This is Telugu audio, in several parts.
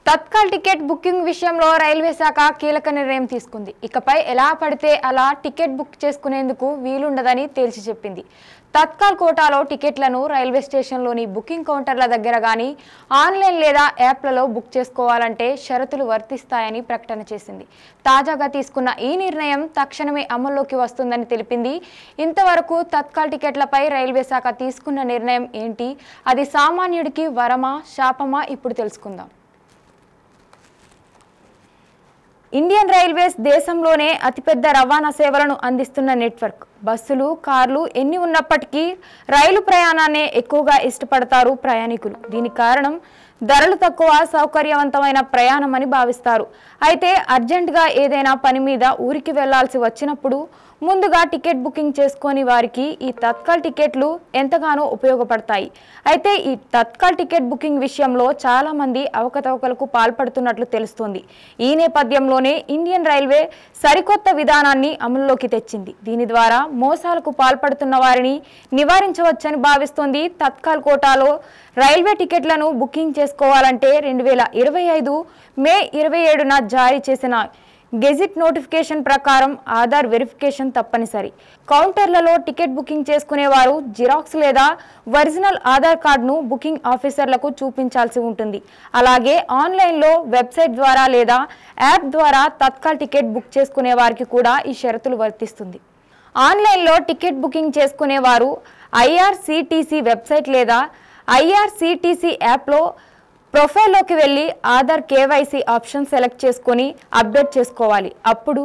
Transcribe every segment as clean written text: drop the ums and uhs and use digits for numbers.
తత్కాల్ టికెట్ బుకింగ్ విషయంలో రైల్వే శాఖ కీలక నిర్ణయం తీసుకుంది. ఇకపై ఎలా పడితే అలా టికెట్ బుక్ చేసుకునేందుకు వీలుండదని తేల్చి చెప్పింది. తత్కాల్ కోటాలో టికెట్లను రైల్వే స్టేషన్లోని బుకింగ్ కౌంటర్ల దగ్గర గానీ ఆన్లైన్ లేదా యాప్లలో బుక్ చేసుకోవాలంటే షరతులు వర్తిస్తాయని ప్రకటన చేసింది. తాజాగా తీసుకున్న ఈ నిర్ణయం తక్షణమే అమల్లోకి వస్తుందని తెలిపింది. ఇంతవరకు తత్కాల్ టికెట్లపై రైల్వే శాఖ తీసుకున్న నిర్ణయం ఏంటి, అది సామాన్యుడికి వరమా శాపమా, ఇప్పుడు తెలుసుకుందాం. ఇండియన్ రైల్వేస్ దేశంలోనే అతిపెద్ద రవాణా సేవలను అందిస్తున్న నెట్వర్క్. బస్సులు, కార్లు ఎన్ని ఉన్నప్పటికీ రైలు ప్రయాణాన్ని ఎక్కువగా ఇష్టపడతారు ప్రయాణికులు. దీనికి కారణం ధరలు తక్కువ, సౌకర్యవంతమైన ప్రయాణం అని భావిస్తారు. అయితే అర్జెంటుగా ఏదైనా పని మీద ఊరికి వెళ్లాల్సి వచ్చినప్పుడు ముందుగా టికెట్ బుకింగ్ చేసుకొని వారికి ఈ తత్కాల్ టికెట్లు ఎంతగానో ఉపయోగపడతాయి. అయితే ఈ తత్కాల్ టికెట్ బుకింగ్ విషయంలో చాలా మంది అవకతవకలకు పాల్పడుతున్నట్లు తెలుస్తోంది. ఈ నేపథ్యంలోనే ఇండియన్ రైల్వే సరికొత్త విధానాన్ని అమలులోకి తెచ్చింది. దీని ద్వారా మోసాలకు పాల్పడుతున్న వారిని నివారించవచ్చని భావిస్తోంది. తత్కాల్ కోటాలో రైల్వే టికెట్లను బుకింగ్ చేసుకోవాలంటే 2025 మే 27న జారీ చేసిన గెజిట్ నోటిఫికేషన్ ప్రకారం ఆధార్ వెరిఫికేషన్ తప్పనిసరి. కౌంటర్లలో టికెట్ బుకింగ్ చేసుకునేవారు జిరాక్స్ లేదా ఒరిజినల్ ఆధార్ కార్డును బుకింగ్ ఆఫీసర్లకు చూపించాల్సి ఉంటుంది. అలాగే ఆన్లైన్లో వెబ్సైట్ ద్వారా లేదా యాప్ ద్వారా తత్కాల్ టికెట్ బుక్ చేసుకునే వారికి కూడా ఈ షరతులు వర్తిస్తుంది. ఆన్లైన్లో టికెట్ బుకింగ్ చేసుకునేవారు IRCTC వెబ్సైట్ లేదా IRCTC యాప్లో ప్రొఫైల్లోకి వెళ్ళి ఆధార్ KYC ఆప్షన్ సెలెక్ట్ చేసుకొని అప్డేట్ చేసుకోవాలి. అప్పుడు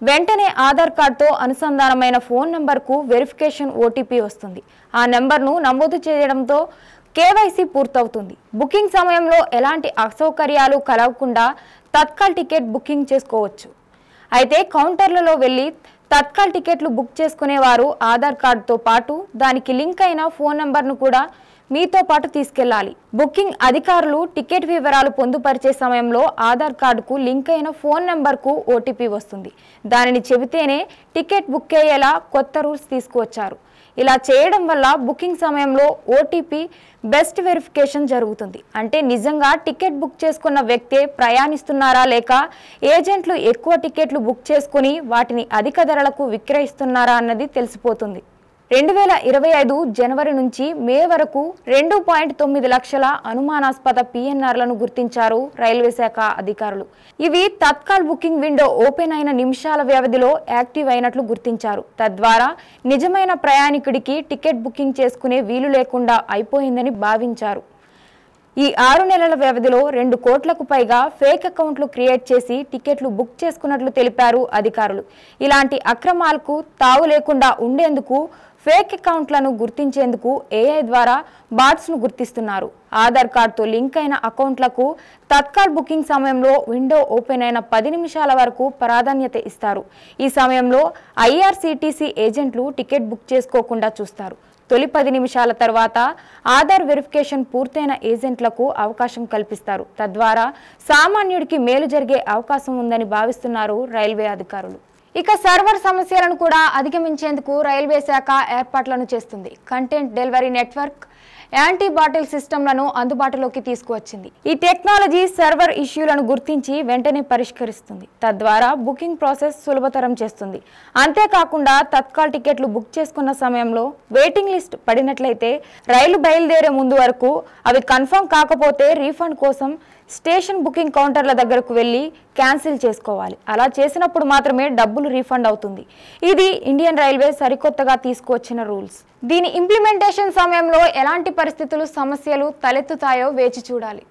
వెంటనే ఆధార్ కార్డుతో అనుసంధానమైన ఫోన్ నెంబర్కు వెరిఫికేషన్ OTP వస్తుంది. ఆ నెంబర్ను నమోదు చేయడంతో KYC పూర్తవుతుంది. బుకింగ్ సమయంలో ఎలాంటి అసౌకర్యాలు కలగకుండా తత్కాల్ టికెట్ బుకింగ్ చేసుకోవచ్చు. అయితే కౌంటర్లలో వెళ్ళి తత్కాల్ టికెట్లు బుక్ చేసుకునేవారు ఆధార్ కార్డుతో పాటు దానికి లింక్ అయిన ఫోన్ నెంబర్ను కూడా మీతో పాటు తీసుకెళ్లాలి. బుకింగ్ అధికారులు టికెట్ వివరాలు పొందుపరిచే సమయంలో ఆధార్ కార్డుకు లింక్ అయిన ఫోన్ నెంబర్కు OTP వస్తుంది. దానిని చెబితేనే టికెట్ బుక్ అయ్యేలా కొత్త రూల్స్ తీసుకువచ్చారు. ఇలా చేయడం వల్ల బుకింగ్ సమయంలో OTP బెస్ట్ వెరిఫికేషన్ జరుగుతుంది. అంటే నిజంగా టికెట్ బుక్ చేసుకున్న వ్యక్తే ప్రయాణిస్తున్నారా లేక ఏజెంట్లు ఎక్కువ టికెట్లు బుక్ చేసుకుని వాటిని అధిక ధరలకు విక్రయిస్తున్నారా అన్నది తెలిసిపోతుంది. 2025 జనవరి నుంచి మే వరకు 2.9 లక్షల అనుమానాస్పద PNRలను గుర్తించారు రైల్వే శాఖ అధికారులు. ఇవి తత్కాల్ బుకింగ్ విండో ఓపెన్ అయిన నిమిషాల వ్యవధిలో యాక్టివ్ అయినట్లు గుర్తించారు. తద్వారా నిజమైన ప్రయాణికుడికి టికెట్ బుకింగ్ చేసుకునే వీలు లేకుండా అయిపోయిందని భావించారు. ఈ 6 నెలల వ్యవధిలో 2 కోట్లకు పైగా ఫేక్ అకౌంట్లు క్రియేట్ చేసి టికెట్లు బుక్ చేసుకున్నట్లు తెలిపారు అధికారులు. ఇలాంటి అక్రమాలకు తావు లేకుండా ఉండేందుకు ఫేక్ అకౌంట్లను గుర్తించేందుకు AI ద్వారా బాట్స్ను గుర్తిస్తున్నారు. ఆధార్ కార్డుతో లింక్ అయిన అకౌంట్లకు తత్కాల్ బుకింగ్ సమయంలో విండో ఓపెన్ అయిన 10 నిమిషాల వరకు ప్రాధాన్యత ఇస్తారు. ఈ సమయంలో IRCTC ఏజెంట్లు టికెట్ బుక్ చేసుకోకుండా చూస్తారు. తొలి 10 నిమిషాల తర్వాత ఆధార్ వెరిఫికేషన్ పూర్తయిన ఏజెంట్లకు అవకాశం కల్పిస్తారు. తద్వారా సామాన్యుడికి మేలు జరిగే అవకాశం ఉందని భావిస్తున్నారు రైల్వే అధికారులు. ఇక సర్వర్ సమస్యలను కూడా అధిగమించేందుకు రైల్వే శాఖ ఏర్పాట్లను చేస్తుంది. కంటెంట్ డెలివరీ నెట్వర్క్, యాంటీ బాటిల్ సిస్టమ్లను అందుబాటులోకి తీసుకువచ్చింది. ఈ టెక్నాలజీ సర్వర్ ఇష్యూలను గుర్తించి వెంటనే పరిష్కరిస్తుంది. తద్వారా బుకింగ్ ప్రాసెస్ సులభతరం చేస్తుంది. అంతేకాకుండా తత్కాల్ టికెట్లు బుక్ చేసుకున్న సమయంలో వెయిటింగ్ లిస్ట్ పడినట్లయితే రైలు బయలుదేరే ముందు వరకు అవి కన్ఫర్మ్ కాకపోతే రీఫండ్ కోసం స్టేషన్ బుకింగ్ కౌంటర్ల దగ్గరకు వెళ్ళి క్యాన్సిల్ చేసుకోవాలి. అలా చేసినప్పుడు మాత్రమే డబ్బులు రీఫండ్ అవుతుంది. ఇది ఇండియన్ రైల్వే సరికొత్తగా తీసుకువచ్చిన రూల్స్. దీని ఇంప్లిమెంటేషన్ సమయంలో ఎలాంటి పరిస్థితులు, సమస్యలు తలెత్తుతాయో వేచి చూడాలి.